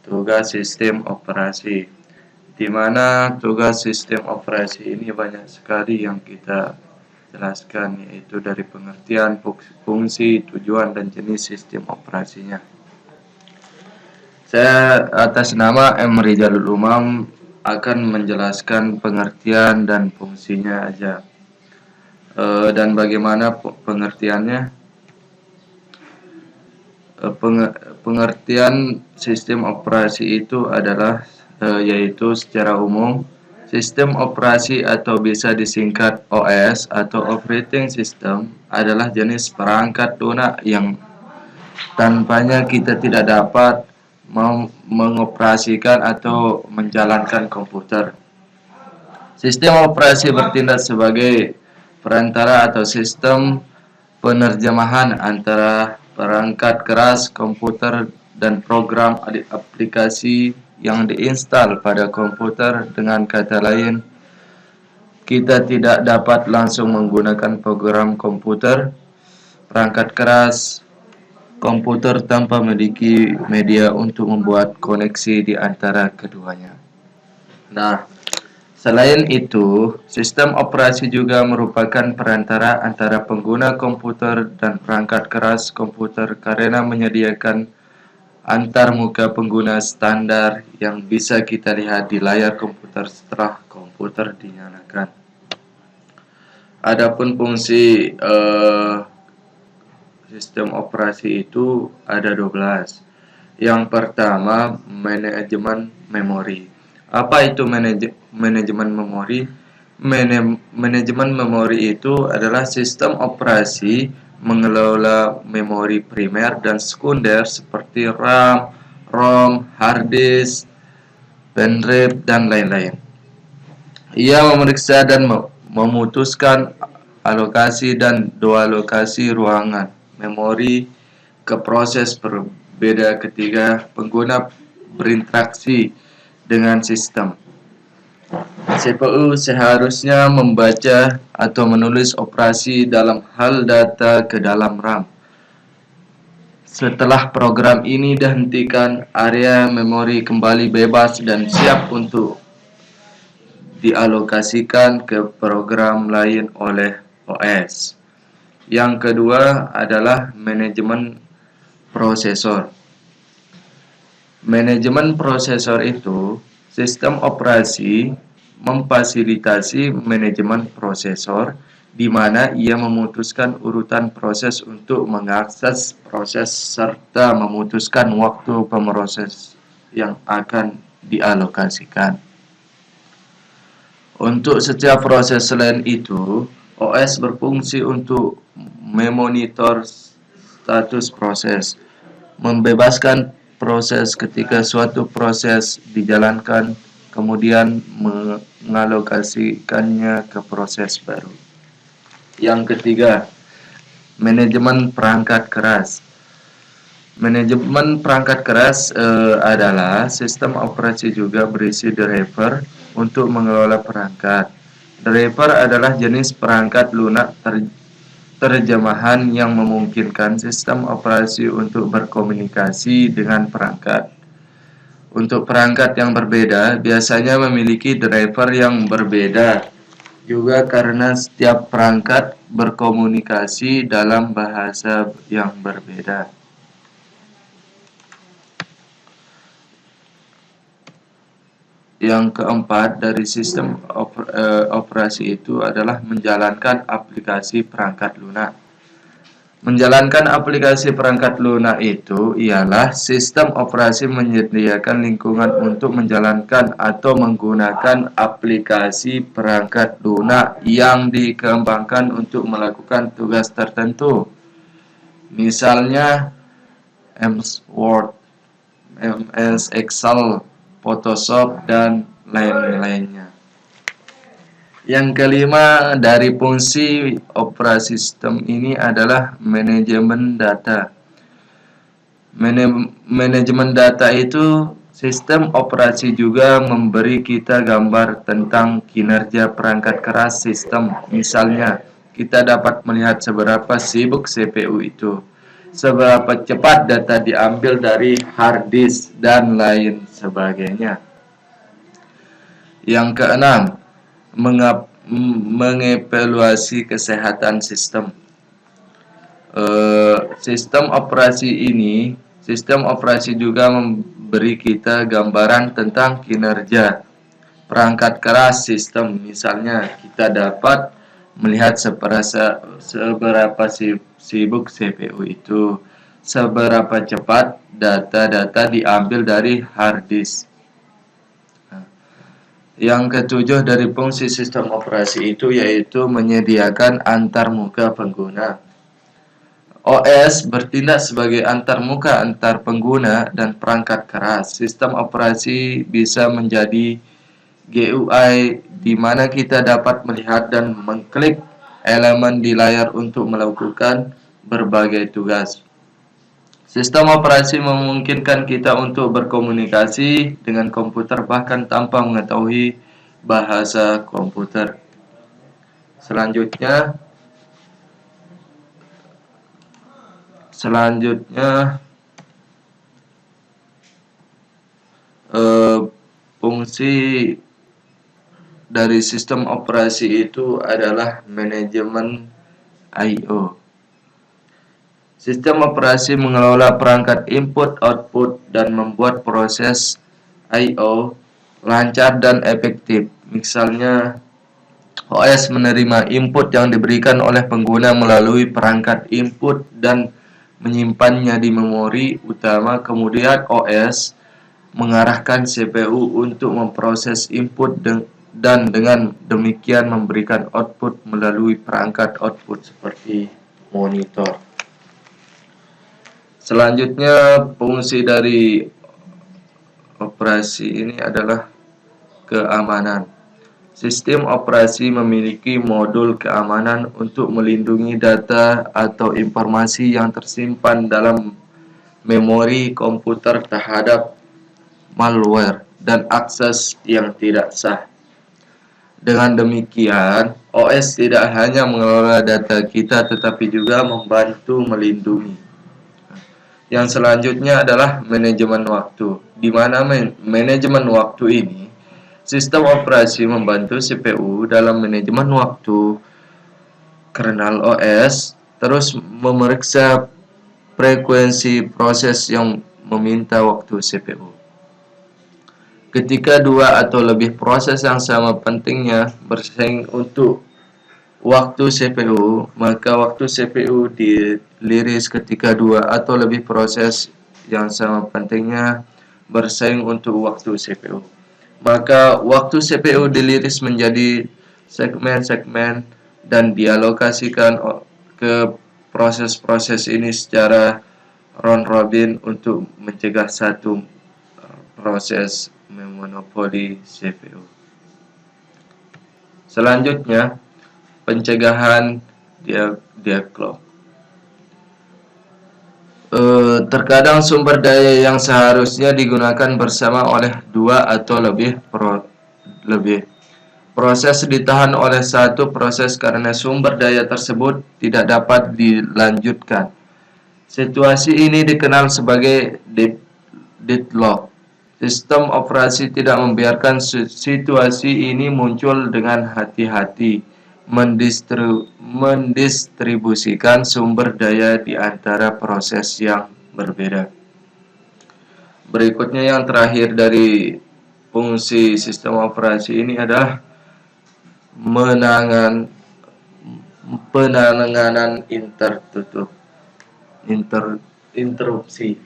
tugas sistem operasi, di mana tugas sistem operasi ini banyak sekali yang kita jelaskan, yaitu dari pengertian, fungsi, tujuan, dan jenis sistem operasinya. Saya atas nama M. Rizalul Umam akan menjelaskan pengertian dan fungsinya aja. Dan bagaimana pengertiannya? Pengertian sistem operasi itu adalah yaitu secara umum sistem operasi atau bisa disingkat OS atau operating system adalah jenis perangkat lunak yang tanpanya kita tidak dapat mengoperasikan atau menjalankan komputer. Sistem operasi bertindak sebagai perantara atau sistem penerjemahan antara perangkat keras komputer dan program aplikasi yang diinstal pada komputer. Dengan kata lain, kita tidak dapat langsung menggunakan program komputer, perangkat keras komputer tanpa memiliki media untuk membuat koneksi di antara keduanya. Nah, selain itu, sistem operasi juga merupakan perantara antara pengguna komputer dan perangkat keras komputer karena menyediakan antar muka pengguna standar yang bisa kita lihat di layar komputer setelah komputer dinyalakan. Adapun fungsi sistem operasi itu ada 12. Yang pertama, manajemen memori. Apa itu manajemen memori? Manajemen memori itu adalah sistem operasi mengelola memori primer dan sekunder seperti RAM, ROM, hard disk, pendrive, dan lain-lain. Ia memeriksa dan memutuskan alokasi dan dealokasi ruangan memori ke proses berbeda ketika pengguna berinteraksi dengan sistem. CPU seharusnya membaca atau menulis operasi dalam hal data ke dalam RAM. Setelah program ini dihentikan, area memori kembali bebas dan siap untuk dialokasikan ke program lain oleh OS. Yang kedua adalah manajemen prosesor. Manajemen prosesor itu sistem operasi memfasilitasi manajemen prosesor, di mana ia memutuskan urutan proses untuk mengakses proses serta memutuskan waktu pemroses yang akan dialokasikan. Untuk setiap proses selain itu, OS berfungsi untuk memonitor status proses, membebaskan proses ketika suatu proses dijalankan, kemudian mengalokasikannya ke proses baru. Yang ketiga, manajemen perangkat keras. Manajemen perangkat keras adalah sistem operasi juga berisi driver untuk mengelola perangkat. Driver adalah jenis perangkat lunak terjemahan yang memungkinkan sistem operasi untuk berkomunikasi dengan perangkat. Untuk perangkat yang berbeda, biasanya memiliki driver yang berbeda juga karena setiap perangkat berkomunikasi dalam bahasa yang berbeda. Yang keempat dari sistem operasi itu adalah menjalankan aplikasi perangkat lunak. Menjalankan aplikasi perangkat lunak itu ialah sistem operasi menyediakan lingkungan untuk menjalankan atau menggunakan aplikasi perangkat lunak yang dikembangkan untuk melakukan tugas tertentu. Misalnya MS Word, MS Excel, Photoshop, dan lain-lainnya. Yang kelima dari fungsi operasi sistem ini adalah manajemen data. Manajemen data itu sistem operasi juga memberi kita gambar tentang kinerja perangkat keras sistem. Misalnya, kita dapat melihat seberapa sibuk CPU itu. seberapa cepat data diambil dari hard disk, dan lain sebagainya. Yang keenam, mengevaluasi kesehatan sistem. Sistem operasi juga memberi kita gambaran tentang kinerja perangkat keras sistem. Misalnya, kita dapat melihat seberapa sibuk CPU itu, seberapa cepat data-data diambil dari hard disk. Yang ketujuh dari fungsi sistem operasi itu yaitu menyediakan antarmuka pengguna. OS bertindak sebagai antarmuka antar pengguna dan perangkat keras. Sistem operasi bisa menjadi GUI di mana kita dapat melihat dan mengklik elemen di layar untuk melakukan berbagai tugas. Sistem operasi memungkinkan kita untuk berkomunikasi dengan komputer bahkan tanpa mengetahui bahasa komputer. Selanjutnya fungsi dari sistem operasi itu adalah manajemen I/O. Sistem operasi mengelola perangkat input-output dan membuat proses I/O lancar dan efektif. Misalnya, OS menerima input yang diberikan oleh pengguna melalui perangkat input dan menyimpannya di memori utama. Kemudian OS mengarahkan CPU untuk memproses input dan dengan demikian memberikan output melalui perangkat output seperti monitor. Selanjutnya, fungsi dari operasi ini adalah keamanan. Sistem operasi memiliki modul keamanan untuk melindungi data atau informasi yang tersimpan dalam memori komputer terhadap malware dan akses yang tidak sah. Dengan demikian, OS tidak hanya mengelola data kita tetapi juga membantu melindungi. Yang selanjutnya adalah manajemen waktu, di mana manajemen waktu ini, sistem operasi membantu CPU dalam manajemen waktu. Kernel OS terus memeriksa frekuensi proses yang meminta waktu CPU. Ketika dua atau lebih proses yang sama pentingnya bersaing untuk waktu CPU, maka waktu CPU diliris ketika dua atau lebih proses yang sama pentingnya bersaing untuk waktu CPU. Maka waktu CPU diliris menjadi segmen-segmen dan dialokasikan ke proses-proses ini secara round robin untuk mencegah satu proses memonopoli CPU. Selanjutnya, pencegahan deadlock. Terkadang sumber daya yang seharusnya digunakan bersama oleh dua atau lebih proses ditahan oleh satu proses karena sumber daya tersebut tidak dapat dilanjutkan. Situasi ini dikenal sebagai deadlock. Sistem operasi tidak membiarkan situasi ini muncul dengan hati-hati, mendistribusikan sumber daya di antara proses yang berbeda. Berikutnya yang terakhir dari fungsi sistem operasi ini adalah penanganan interupsi,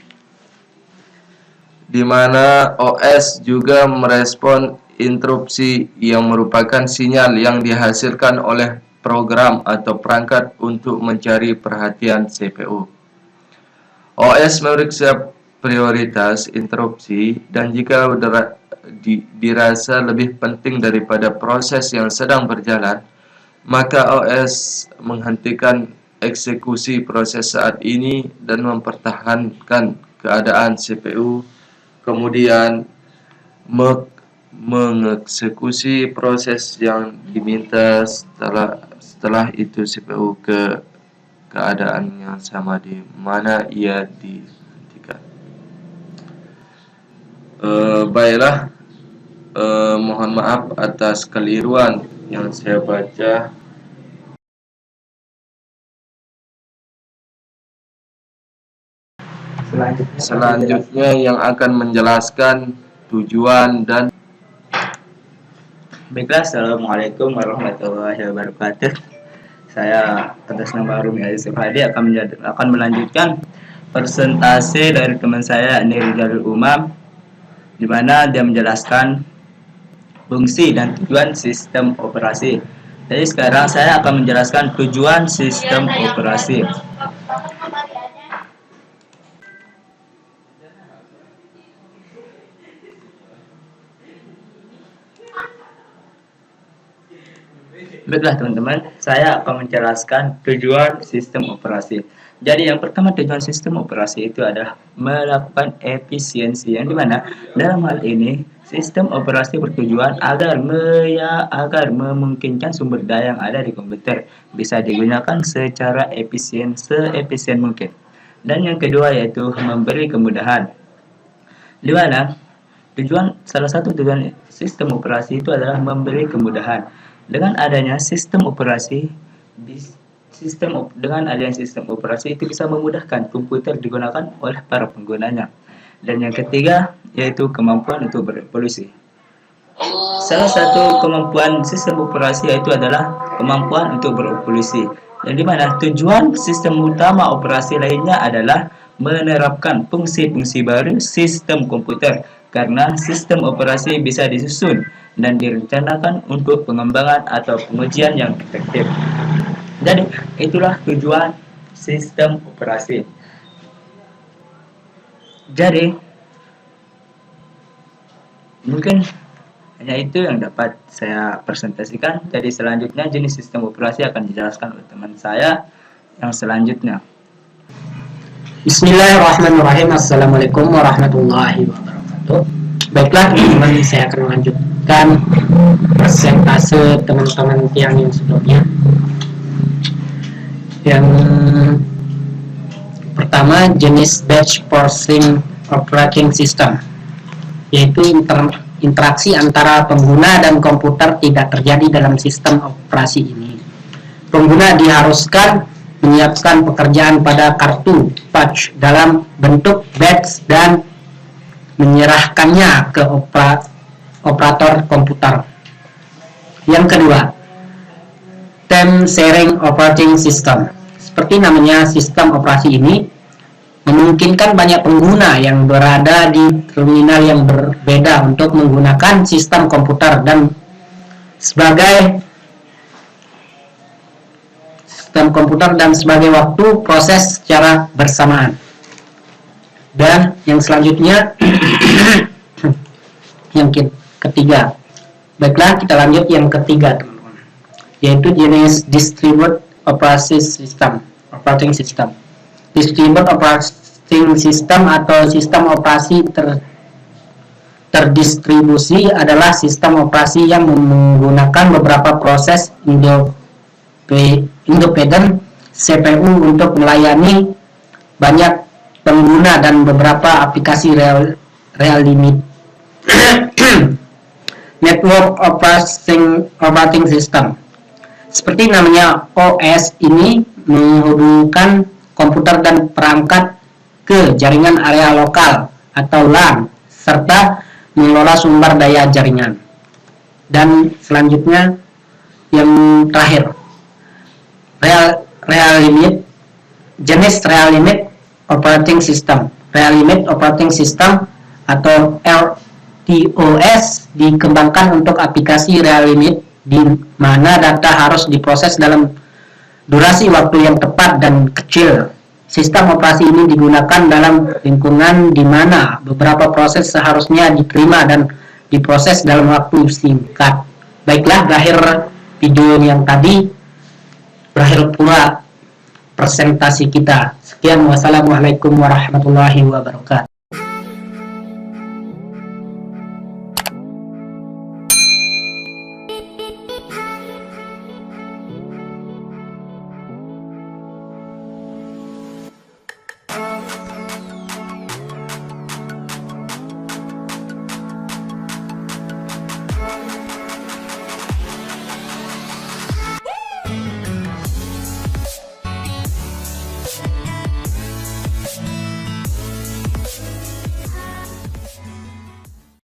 di mana OS juga merespon interupsi yang merupakan sinyal yang dihasilkan oleh program atau perangkat untuk mencari perhatian CPU. OS memeriksa prioritas interupsi dan jika dirasa lebih penting daripada proses yang sedang berjalan, maka OS menghentikan eksekusi proses saat ini dan mempertahankan keadaan CPU, kemudian mengeksekusi proses yang diminta setelah itu CPU ke keadaannya sama di mana ia dihentikan. Baiklah, mohon maaf atas keliruan yang saya baca. Selanjutnya yang akan menjelaskan tujuan dan Baiklah, Assalamualaikum warahmatullahi wabarakatuh. Saya atas nama Rumi Aziz Hadi akan melanjutkan presentasi dari teman saya Nir Jalul Umam, di mana dia menjelaskan fungsi dan tujuan sistem operasi. Jadi sekarang saya akan menjelaskan tujuan sistem operasi. Baiklah teman-teman, saya akan menjelaskan tujuan sistem operasi. Jadi yang pertama, tujuan sistem operasi itu adalah melakukan efisiensi, yang dimana dalam hal ini sistem operasi bertujuan agar memungkinkan sumber daya yang ada di komputer bisa digunakan secara seefisien mungkin. Dan yang kedua yaitu memberi kemudahan, di mana salah satu tujuan sistem operasi itu adalah memberi kemudahan. Dengan adanya sistem operasi itu bisa memudahkan komputer digunakan oleh para penggunanya. Dan yang ketiga yaitu kemampuan untuk berevolusi. Salah satu kemampuan sistem operasi yaitu adalah kemampuan untuk berevolusi, yang dimana tujuan sistem utama operasi lainnya adalah menerapkan fungsi-fungsi baru sistem komputer, karena sistem operasi bisa disusun dan direncanakan untuk pengembangan atau pengujian yang efektif. Jadi itulah tujuan sistem operasi. Jadi mungkin hanya itu yang dapat saya presentasikan. Jadi selanjutnya jenis sistem operasi akan dijelaskan oleh teman saya yang selanjutnya. Bismillahirrahmanirrahim. Assalamualaikum warahmatullahi wabarakatuh. Baiklah teman-teman, saya akan melanjutkan presentase teman-teman yang sebelumnya. Yang pertama, jenis batch processing operating system, yaitu interaksi antara pengguna dan komputer tidak terjadi dalam sistem operasi ini. Pengguna diharuskan menyiapkan pekerjaan pada kartu patch dalam bentuk batch dan menyerahkannya ke operator komputer. Yang kedua, time sharing operating system. Seperti namanya, sistem operasi ini memungkinkan banyak pengguna yang berada di terminal yang berbeda untuk menggunakan sistem komputer dan sebagai waktu proses secara bersamaan. Dan yang selanjutnya yang ketiga. Baiklah, kita lanjut yang ketiga teman-teman, yaitu jenis distributed operating system. Distributed operating system atau sistem operasi terdistribusi adalah sistem operasi yang menggunakan beberapa proses independen CPU untuk melayani banyak pengguna dan beberapa aplikasi real-time network operating system. Seperti namanya, OS ini menghubungkan komputer dan perangkat ke jaringan area lokal atau LAN serta mengelola sumber daya jaringan. Dan selanjutnya yang terakhir, jenis real limit operating system. Real limit operating system atau RTOS dikembangkan untuk aplikasi real limit di mana data harus diproses dalam durasi waktu yang tepat dan kecil. Sistem operasi ini digunakan dalam lingkungan di mana beberapa proses seharusnya diterima dan diproses dalam waktu singkat. Baiklah, berakhir video yang tadi, berakhir pula presentasi kita. Sekian, wassalamualaikum warahmatullahi wabarakatuh.